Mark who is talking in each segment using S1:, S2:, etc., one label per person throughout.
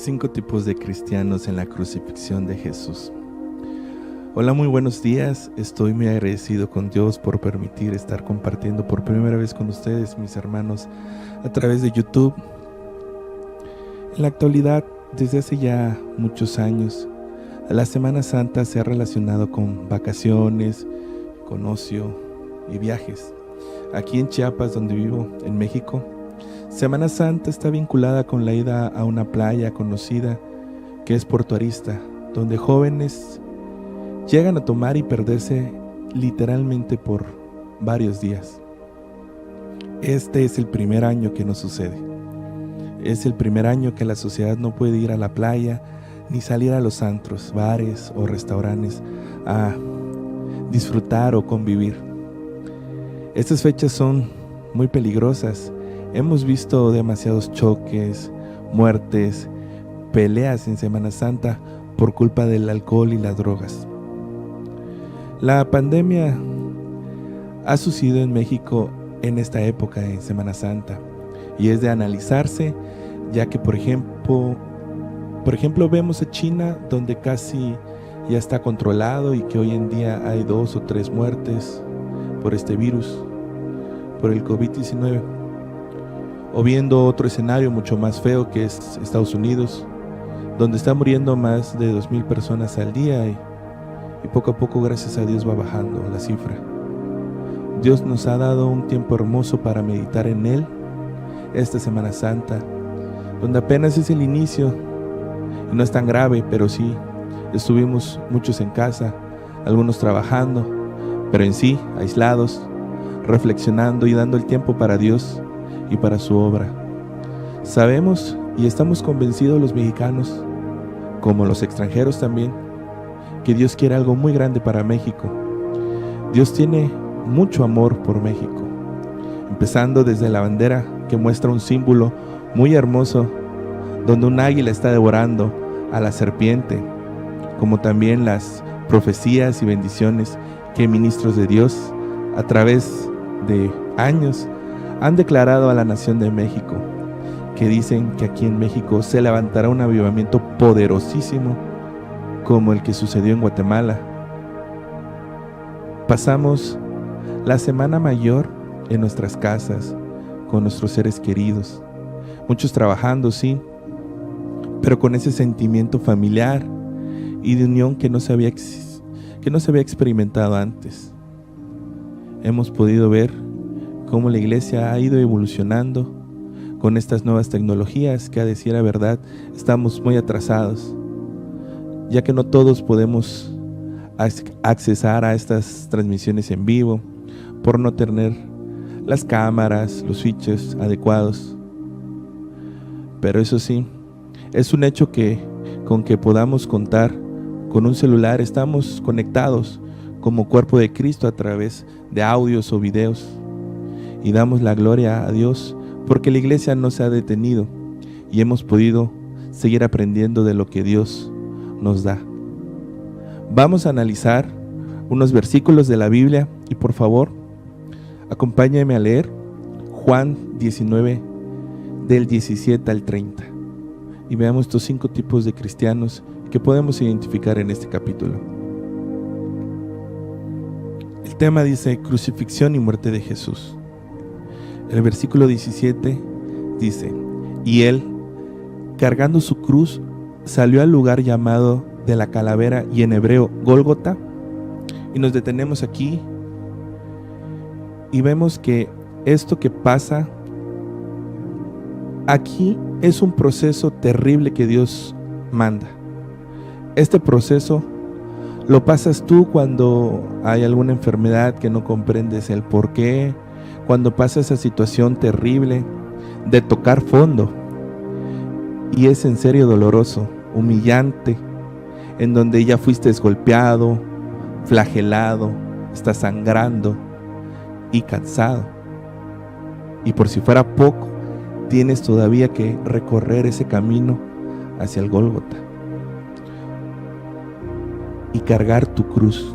S1: 5 tipos de cristianos en la crucifixión de Jesús. Hola, muy buenos días. Estoy muy agradecido con Dios por permitir estar compartiendo por primera vez con ustedes, mis hermanos, a través de YouTube. En la actualidad, desde hace ya muchos años, la Semana Santa se ha relacionado con vacaciones, con ocio y viajes. Aquí en Chiapas, donde vivo, en México, Semana Santa está vinculada con la ida a una playa conocida que es Puerto Arista, donde jóvenes llegan a tomar y perderse literalmente por varios días. Este es el primer año que nos sucede. Es el primer año que la sociedad no puede ir a la playa ni salir a los antros, bares o restaurantes a disfrutar o convivir. Estas fechas son muy peligrosas. Hemos visto demasiados choques, muertes, peleas en Semana Santa por culpa del alcohol y las drogas. La pandemia ha sucedido en México en esta época, en Semana Santa, y es de analizarse, ya que por ejemplo vemos a China, donde casi ya está controlado y que hoy en día hay 2 o 3 muertes por este virus, por el COVID-19. O viendo otro escenario mucho más feo, que es Estados Unidos, donde está muriendo más de 2,000 personas al día y poco a poco, gracias a Dios, va bajando la cifra. Dios nos ha dado un tiempo hermoso para meditar en Él esta Semana Santa, donde apenas es el inicio y no es tan grave, pero sí, estuvimos muchos en casa, algunos trabajando, pero en sí, aislados, reflexionando y dando el tiempo para Dios y para su obra. Sabemos y estamos convencidos los mexicanos, como los extranjeros también, que Dios quiere algo muy grande para México. Dios tiene mucho amor por México, empezando desde la bandera, que muestra un símbolo muy hermoso, donde un águila está devorando a la serpiente, como también las profecías y bendiciones que ministros de Dios a través de años han declarado a la nación de México, que dicen que aquí en México se levantará un avivamiento poderosísimo como el que sucedió en Guatemala. Pasamos la Semana Mayor en nuestras casas con nuestros seres queridos, muchos trabajando, sí, pero con ese sentimiento familiar y de unión que no se había experimentado antes. Hemos podido ver cómo la iglesia ha ido evolucionando con estas nuevas tecnologías, que a decir la verdad estamos muy atrasados, ya que no todos podemos accesar a estas transmisiones en vivo por no tener las cámaras, los switches adecuados. Pero eso sí, es un hecho que con que podamos contar con un celular estamos conectados como cuerpo de Cristo a través de audios o videos, y damos la gloria a Dios porque la iglesia no se ha detenido y hemos podido seguir aprendiendo de lo que Dios nos da. Vamos a analizar unos versículos de la Biblia y por favor, acompáñame a leer Juan 19 del 17 al 30 y veamos estos 5 tipos de cristianos que podemos identificar en este capítulo. El tema dice crucifixión y muerte de Jesús. El versículo 17 dice: y él, cargando su cruz, salió al lugar llamado de la calavera, y en hebreo Gólgota. Y nos detenemos aquí y vemos que esto que pasa aquí es un proceso terrible que Dios manda. Este proceso lo pasas tú cuando hay alguna enfermedad que no comprendes el por qué, cuando pasa esa situación terrible de tocar fondo, y es en serio doloroso, humillante, en donde ya fuiste golpeado, flagelado, estás sangrando y cansado, y por si fuera poco, tienes todavía que recorrer ese camino hacia el Gólgota y cargar tu cruz,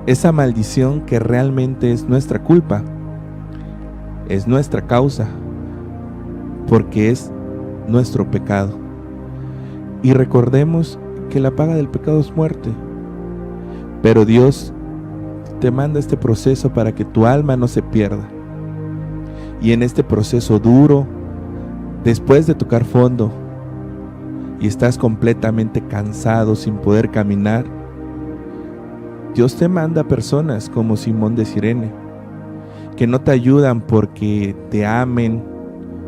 S1: esa maldición que realmente es nuestra culpa, es nuestra causa, porque es nuestro pecado. Y recordemos que la paga del pecado es muerte. Pero Dios te manda este proceso para que tu alma no se pierda. Y en este proceso duro, después de tocar fondo, y estás completamente cansado sin poder caminar, Dios te manda personas como Simón de Cirene, que no te ayudan porque te amen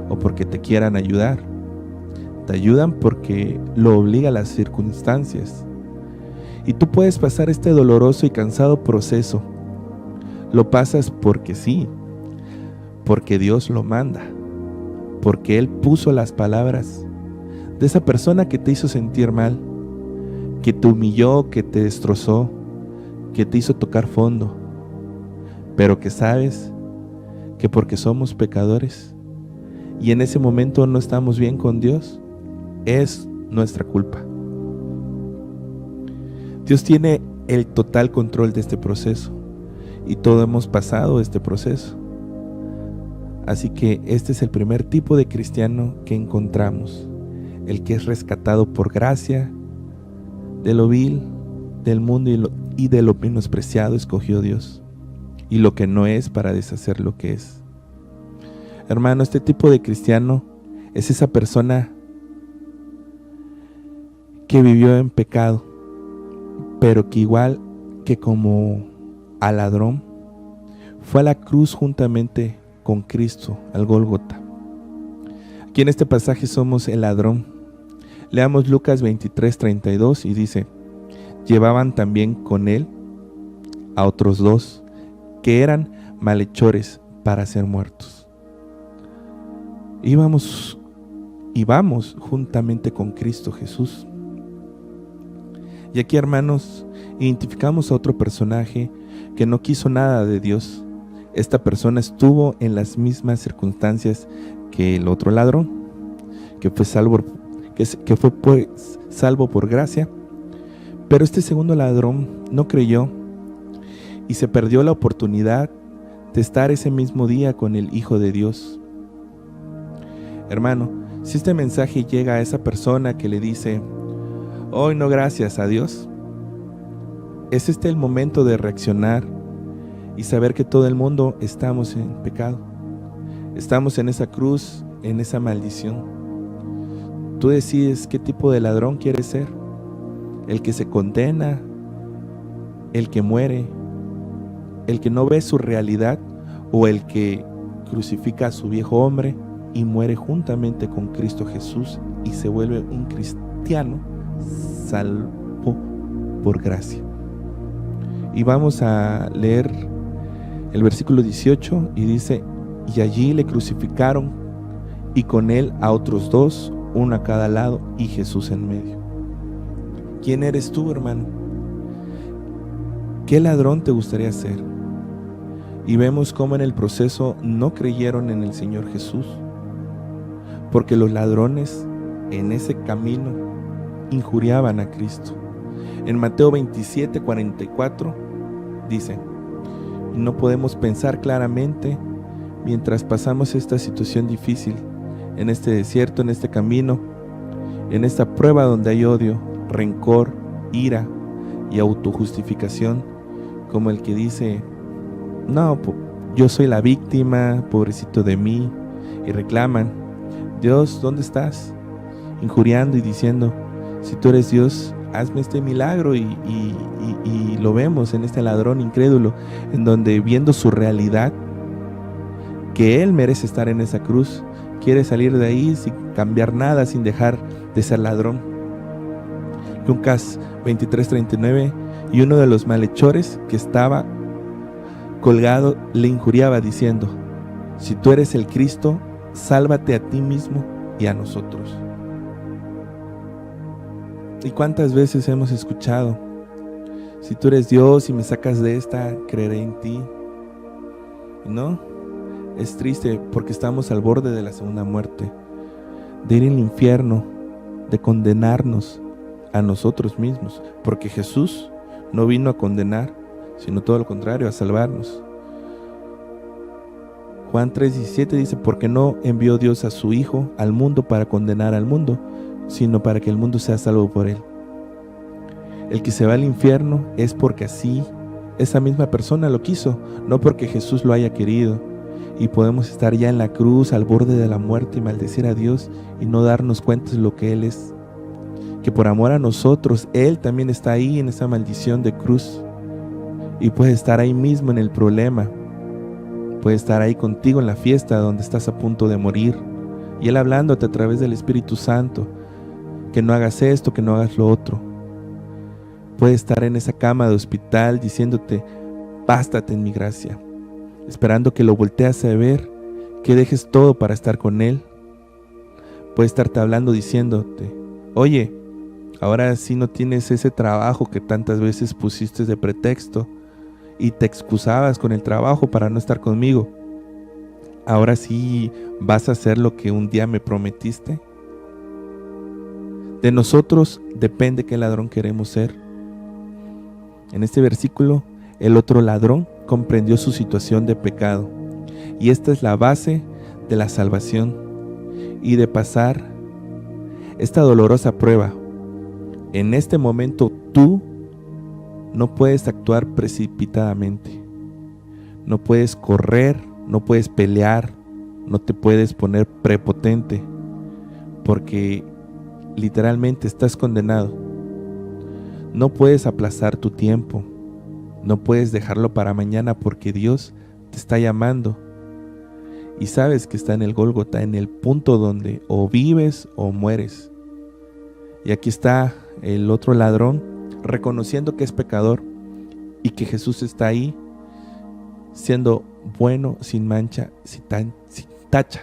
S1: o porque te quieran ayudar. Te ayudan porque lo obliga a las circunstancias. Y tú puedes pasar este doloroso y cansado proceso. Lo pasas porque sí, porque Dios lo manda, porque Él puso las palabras de esa persona que te hizo sentir mal, que te humilló, que te destrozó, que te hizo tocar fondo, pero que sabes que porque somos pecadores y en ese momento no estamos bien con Dios, es nuestra culpa. Dios tiene el total control de este proceso y todos hemos pasado este proceso. Así que este es el primer tipo de cristiano que encontramos, el que es rescatado por gracia, de lo vil, del mundo y de lo menospreciado escogió Dios, y lo que no es para deshacer lo que es. Hermano, este tipo de cristiano es esa persona que vivió en pecado, pero que igual que como al ladrón, fue a la cruz juntamente con Cristo, al Gólgota. Aquí en este pasaje somos el ladrón. Leamos Lucas 23:32 y dice: llevaban también con él a otros dos, que eran malhechores para ser muertos. Íbamos juntamente con Cristo Jesús. Y aquí, hermanos, identificamos a otro personaje que no quiso nada de Dios. Esta persona estuvo en las mismas circunstancias que el otro ladrón, que fue salvo por gracia. Pero este segundo ladrón no creyó y se perdió la oportunidad de estar ese mismo día con el Hijo de Dios. Hermano, si este mensaje llega a esa persona que le dice: hoy no gracias a Dios, es este el momento de reaccionar y saber que todo el mundo estamos en pecado. Estamos en esa cruz, en esa maldición. Tú decides qué tipo de ladrón quieres ser: el que se condena, el que muere, el que no ve su realidad, o el que crucifica a su viejo hombre y muere juntamente con Cristo Jesús y se vuelve un cristiano salvo por gracia. Y vamos a leer el versículo 18 y dice: y allí le crucificaron y con él a otros dos, uno a cada lado y Jesús en medio. ¿Quién eres tú, hermano? ¿Qué ladrón te gustaría ser? Y vemos cómo en el proceso no creyeron en el Señor Jesús, porque los ladrones en ese camino injuriaban a Cristo. En Mateo 27:44 dice: no podemos pensar claramente mientras pasamos esta situación difícil, en este desierto, en este camino, en esta prueba donde hay odio, rencor, ira y autojustificación, como el que dice: no, yo soy la víctima, pobrecito de mí, y reclaman: Dios, ¿dónde estás? Injuriando y diciendo: si tú eres Dios, hazme este milagro. Y lo vemos en este ladrón incrédulo, en donde, viendo su realidad, que él merece estar en esa cruz, quiere salir de ahí sin cambiar nada, sin dejar de ser ladrón. Lucas 23:39: y uno de los malhechores que estaba colgado le injuriaba diciendo: si tú eres el Cristo, sálvate a ti mismo y a nosotros. ¿Y cuántas veces hemos escuchado: si tú eres Dios y me sacas de esta, creeré en ti? ¿No? Es triste porque estamos al borde de la segunda muerte, de ir al infierno, de condenarnos a nosotros mismos, porque Jesús no vino a condenar, sino todo lo contrario, a salvarnos. Juan 3:17 dice: porque no envió Dios a su Hijo al mundo para condenar al mundo, sino para que el mundo sea salvo por él. El que se va al infierno es porque así esa misma persona lo quiso, no porque Jesús lo haya querido. Y podemos estar ya en la cruz, al borde de la muerte, y maldecir a Dios y no darnos cuenta de lo que Él es. Que por amor a nosotros, Él también está ahí en esa maldición de cruz. Y puede estar ahí mismo en el problema. Puede estar ahí contigo en la fiesta donde estás a punto de morir. Y Él hablándote a través del Espíritu Santo. Que no hagas esto, que no hagas lo otro. Puede estar en esa cama de hospital diciéndote, bástate en mi gracia. Esperando que lo volteas a ver, que dejes todo para estar con Él. Puede estarte hablando diciéndote, oye, ahora sí no tienes ese trabajo que tantas veces pusiste de pretexto y te excusabas con el trabajo para no estar conmigo. Ahora sí vas a hacer lo que un día me prometiste. De nosotros depende qué ladrón queremos ser. En este versículo, el otro ladrón comprendió su situación de pecado, y esta es la base de la salvación y de pasar esta dolorosa prueba. En este momento tú no puedes actuar precipitadamente, no puedes correr, no puedes pelear, no te puedes poner prepotente, porque literalmente estás condenado. No puedes aplazar tu tiempo. No puedes dejarlo para mañana porque Dios te está llamando. Y sabes que está en el Gólgota, en el punto donde o vives o mueres. Y aquí está el otro ladrón reconociendo que es pecador y que Jesús está ahí siendo bueno, sin mancha, sin tacha.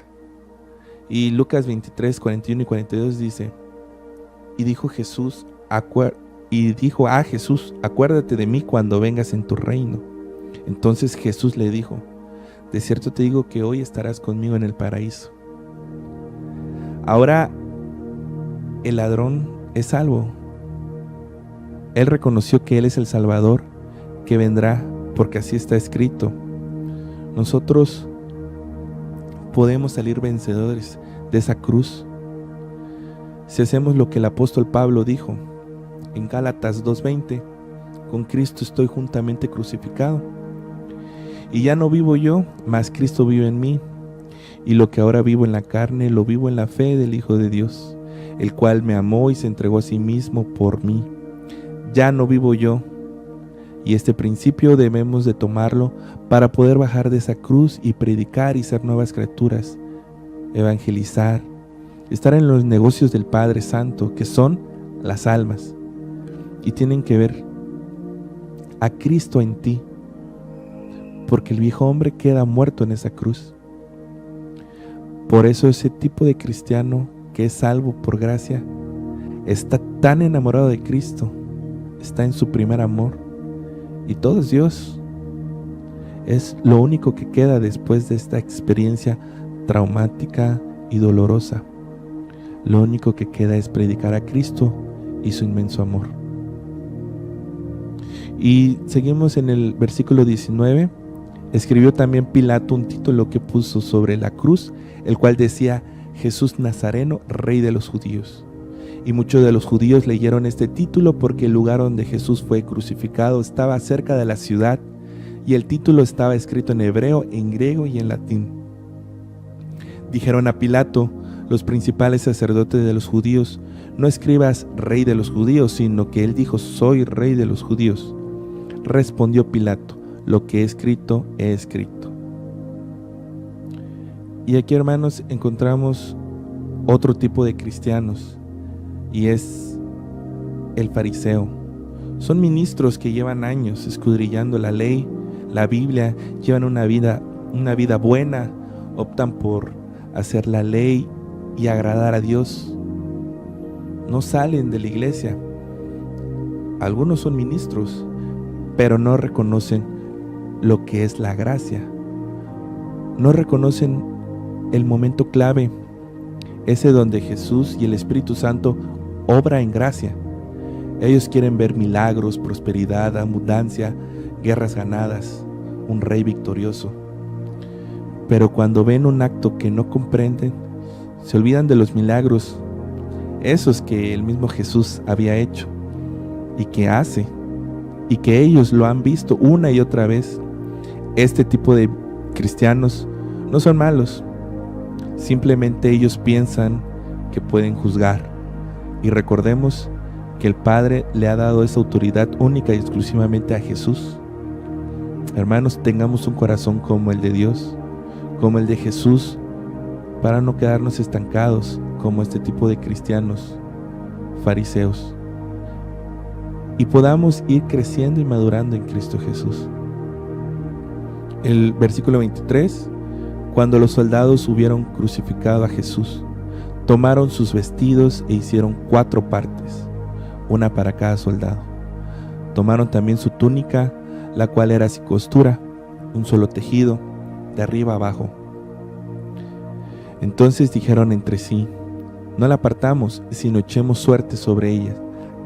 S1: Y Lucas 23, 41 y 42 dice, y dijo a Jesús, acuérdate de mí cuando vengas en tu reino. Entonces Jesús le dijo, de cierto te digo que hoy estarás conmigo en el paraíso. Ahora el ladrón es salvo. Él reconoció que Él es el Salvador que vendrá, porque así está escrito. Nosotros podemos salir vencedores de esa cruz si hacemos lo que el apóstol Pablo dijo en Gálatas 2:20, con Cristo estoy juntamente crucificado. Y ya no vivo yo, mas Cristo vive en mí. Y lo que ahora vivo en la carne, lo vivo en la fe del Hijo de Dios, el cual me amó y se entregó a sí mismo por mí. Ya no vivo yo. Y este principio debemos de tomarlo para poder bajar de esa cruz y predicar y ser nuevas criaturas, evangelizar, estar en los negocios del Padre Santo, que son las almas. Y tienen que ver a Cristo en ti, porque el viejo hombre queda muerto en esa cruz. Por eso ese tipo de cristiano que es salvo por gracia está tan enamorado de Cristo, está en su primer amor, y todo es Dios. Es lo único que queda después de esta experiencia traumática y dolorosa. Lo único que queda es predicar a Cristo y su inmenso amor. Y seguimos en el versículo 19. Escribió también Pilato un título que puso sobre la cruz, el cual decía, Jesús Nazareno, Rey de los Judíos. Y muchos de los judíos leyeron este título porque el lugar donde Jesús fue crucificado estaba cerca de la ciudad, y el título estaba escrito en hebreo, en griego y en latín. Dijeron a Pilato los principales sacerdotes de los judíos, no escribas Rey de los Judíos, sino que él dijo, soy Rey de los Judíos. Respondió Pilato, lo que he escrito, he escrito. Y aquí, hermanos, encontramos otro tipo de cristianos, y es el fariseo. Son ministros que llevan años escudriñando la ley, la Biblia, llevan una vida buena, optan por hacer la ley y agradar a Dios. No salen de la iglesia. Algunos son ministros, pero no reconocen lo que es la gracia. No reconocen el momento clave, ese donde Jesús y el Espíritu Santo obra en gracia. Ellos quieren ver milagros, prosperidad, abundancia, guerras ganadas, un rey victorioso. Pero cuando ven un acto que no comprenden, se olvidan de los milagros. esos que el mismo Jesús había hecho y que hace, y que ellos lo han visto una y otra vez. Este tipo de cristianos no son malos, simplemente ellos piensan que pueden juzgar. Y recordemos que el Padre le ha dado esa autoridad única y exclusivamente a Jesús. Hermanos, tengamos un corazón como el de Dios, como el de Jesús, para no quedarnos estancados como este tipo de cristianos fariseos, y podamos ir creciendo y madurando en Cristo Jesús. El versículo 23: cuando los soldados hubieron crucificado a Jesús, tomaron sus vestidos e hicieron 4 partes, una para cada soldado. Tomaron también su túnica, la cual era sin costura, un solo tejido, de arriba abajo. Entonces dijeron entre sí: no la partamos, sino echemos suerte sobre ella,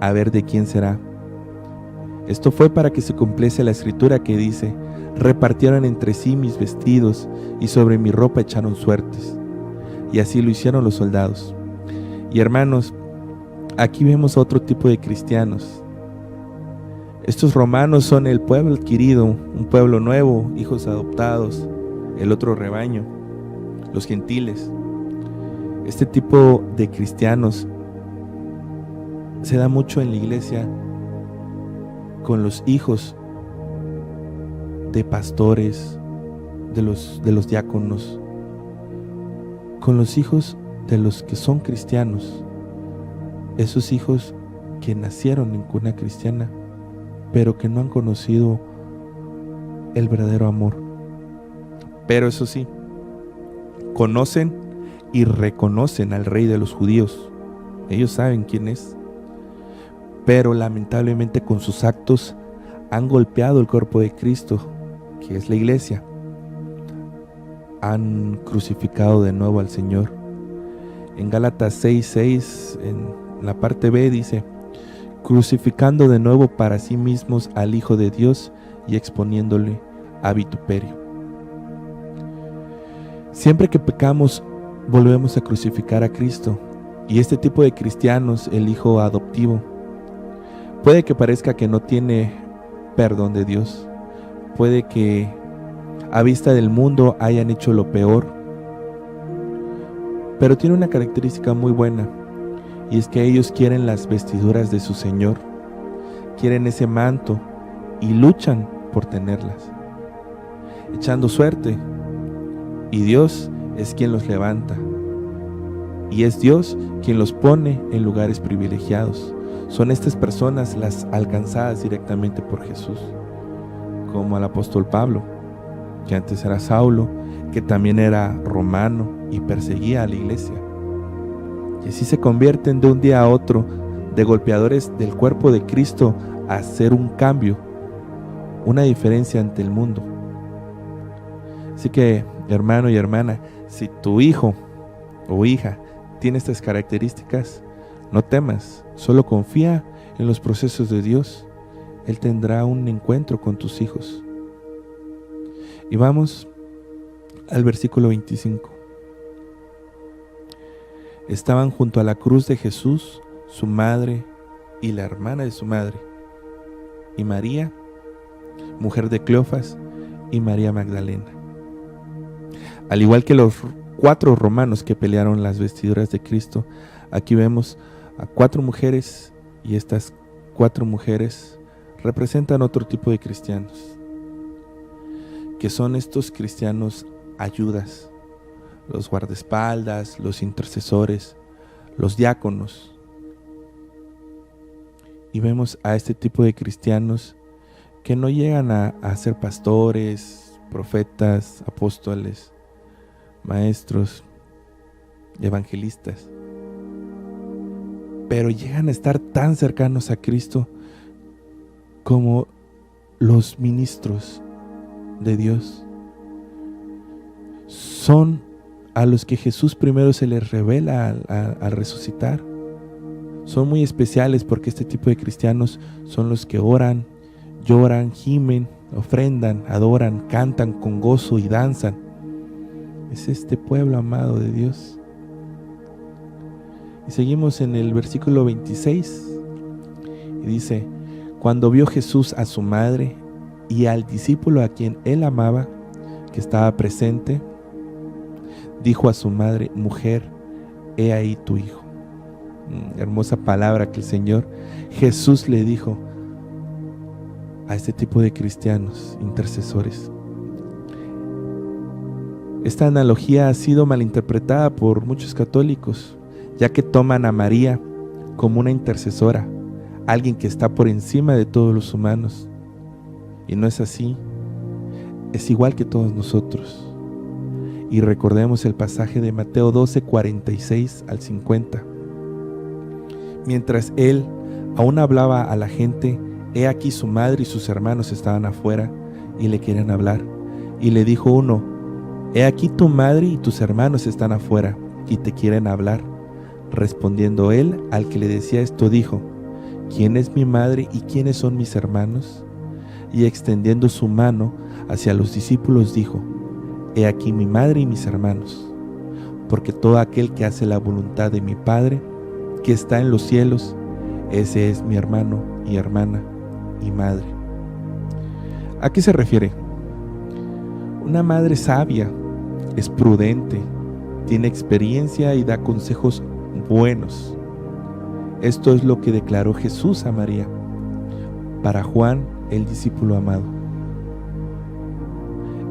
S1: a ver de quién será. Esto fue para que se cumpliese la escritura que dice: repartieron entre sí mis vestidos, y sobre mi ropa echaron suertes. Y así lo hicieron los soldados. Y hermanos, aquí vemos a otro tipo de cristianos. Estos romanos son el pueblo adquirido, un pueblo nuevo, hijos adoptados, el otro rebaño, los gentiles. Este tipo de cristianos se da mucho en la iglesia con los hijos de pastores, de los diáconos, con los hijos de los que son cristianos, esos hijos que nacieron en cuna cristiana, pero que no han conocido el verdadero amor. Pero eso sí, conocen y reconocen al Rey de los judíos. Ellos saben quién es, pero lamentablemente con sus actos han golpeado el cuerpo de Cristo, que es la iglesia. Han crucificado de nuevo al Señor. En Gálatas 6:6, en la parte B dice: crucificando de nuevo para sí mismos al Hijo de Dios y exponiéndole a vituperio. Siempre que pecamos, volvemos a crucificar a Cristo. Y este tipo de cristianos, el hijo adoptivo, puede que parezca que no tiene perdón de Dios. Puede que a vista del mundo hayan hecho lo peor. Pero tiene una característica muy buena, y es que ellos quieren las vestiduras de su Señor, quieren ese manto y luchan por tenerlas, echando suerte. Y Dios es quien los levanta, y es Dios quien los pone en lugares privilegiados. Son estas personas las alcanzadas directamente por Jesús, como al apóstol Pablo, que antes era Saulo, que también era romano y perseguía a la iglesia. Y así se convierten de un día a otro de golpeadores del cuerpo de Cristo a hacer un cambio, una diferencia ante el mundo. Así que, hermano y hermana, si tu hijo o hija tiene estas características, no temas, solo confía en los procesos de Dios. Él tendrá un encuentro con tus hijos. Y vamos al versículo 25. Estaban junto a la cruz de Jesús, su madre y la hermana de su madre, y María, mujer de Cleofas, y María Magdalena. Al igual que los 4 romanos que pelearon las vestiduras de Cristo, aquí vemos a 4 mujeres, y estas 4 mujeres representan otro tipo de cristianos, que son estos cristianos ayudas, los guardaespaldas, los intercesores, los diáconos. Y vemos a este tipo de cristianos que no llegan a ser pastores, profetas, apóstoles, maestros, evangelistas, pero llegan a estar tan cercanos a Cristo como los ministros de Dios. Son a los que Jesús primero se les revela al resucitar. Son muy especiales porque este tipo de cristianos son los que oran, lloran, gimen, ofrendan, adoran, cantan con gozo y danzan. Es este pueblo amado de Dios. Y seguimos en el versículo 26 y dice: cuando vio Jesús a su madre y al discípulo a quien él amaba, que estaba presente, dijo a su madre: mujer, he ahí tu hijo. Hermosa palabra que el Señor Jesús le dijo a este tipo de cristianos intercesores. Esta analogía ha sido malinterpretada por muchos católicos, ya que toman a María como una intercesora, alguien que está por encima de todos los humanos. Y no es así, es igual que todos nosotros. Y recordemos el pasaje de Mateo 12, 46 al 50. Mientras él aún hablaba a la gente, he aquí su madre y sus hermanos estaban afuera y le querían hablar. Y le dijo uno: he aquí tu madre y tus hermanos están afuera y te quieren hablar. Respondiendo él al que le decía esto, dijo: ¿quién es mi madre y quiénes son mis hermanos? Y extendiendo su mano hacia los discípulos dijo: he aquí mi madre y mis hermanos, porque todo aquel que hace la voluntad de mi Padre, que está en los cielos, ese es mi hermano y hermana y madre. ¿A qué se refiere? Una madre sabia, es prudente, tiene experiencia y da consejos buenos. Esto es lo que declaró Jesús a María, para Juan, el discípulo amado.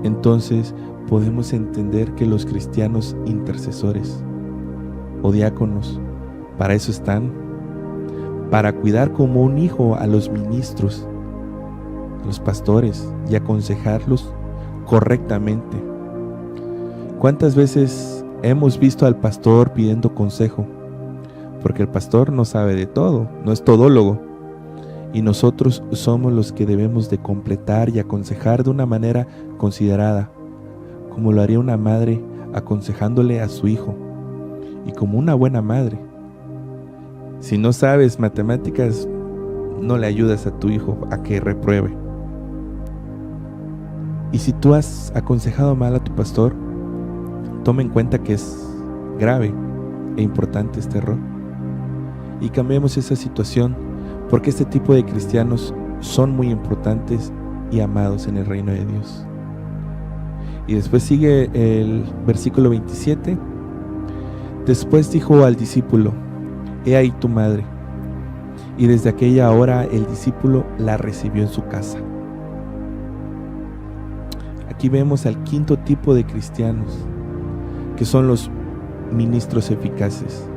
S1: Entonces podemos entender que los cristianos intercesores o diáconos, para eso están, para cuidar como un hijo a los ministros, a los pastores, y aconsejarlos correctamente. ¿Cuántas veces hemos visto al pastor pidiendo consejo? Porque el pastor no sabe de todo, no es todólogo. Y nosotros somos los que debemos de completar y aconsejar de una manera considerada, como lo haría una madre aconsejándole a su hijo, y como una buena madre. Si no sabes matemáticas, no le ayudas a tu hijo a que repruebe. Y si tú has aconsejado mal a tu pastor, toma en cuenta que es grave e importante este error. Y cambiemos esa situación, porque este tipo de cristianos son muy importantes y amados en el reino de Dios. Y después sigue el versículo 27. Después dijo al discípulo: he ahí tu madre. Y desde aquella hora el discípulo la recibió en su casa. Aquí vemos al quinto tipo de cristianos, que son los ministros eficaces,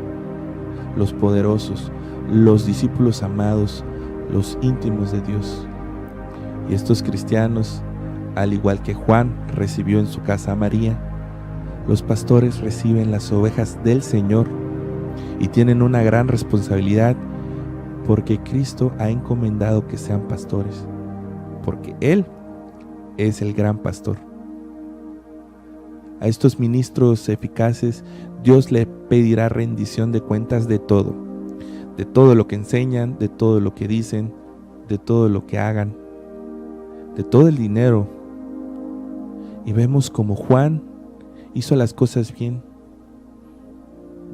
S1: los poderosos, los discípulos amados, los íntimos de Dios. Y estos cristianos, al igual que Juan recibió en su casa a María, los pastores reciben las ovejas del Señor y tienen una gran responsabilidad, porque Cristo ha encomendado que sean pastores, porque Él es el gran pastor. A estos ministros eficaces Dios le pedirá rendición de cuentas de todo lo que enseñan, de todo lo que dicen, de todo lo que hagan, de todo el dinero. Y vemos como Juan hizo las cosas bien,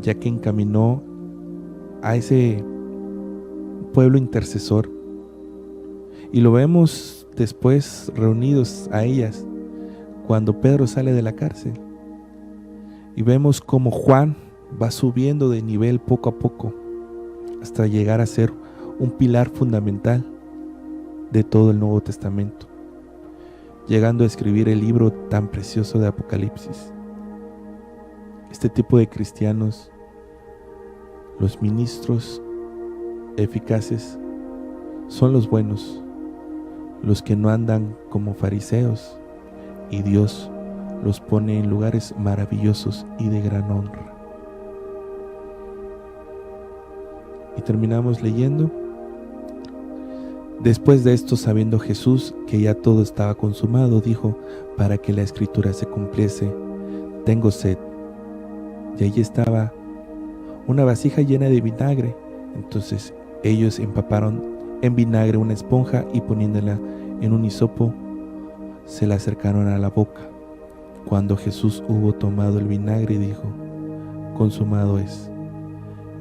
S1: ya que encaminó a ese pueblo intercesor. Y lo vemos después reunidos a ellas cuando Pedro sale de la cárcel. Y vemos como Juan va subiendo de nivel poco a poco hasta llegar a ser un pilar fundamental de todo el Nuevo Testamento, llegando a escribir el libro tan precioso de Apocalipsis. Este tipo de cristianos, los ministros eficaces, son los buenos, los que no andan como fariseos, y Dios los pone en lugares maravillosos y de gran honra. Y terminamos leyendo: después de esto, sabiendo Jesús que ya todo estaba consumado, dijo, para que la escritura se cumpliese: tengo sed. Y allí estaba una vasija llena de vinagre. Entonces ellos empaparon en vinagre una esponja y poniéndola en un hisopo, se la acercaron a la boca. Cuando Jesús hubo tomado el vinagre, dijo: consumado es.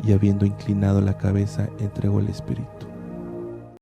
S1: y habiendo inclinado la cabeza, entregó el espíritu.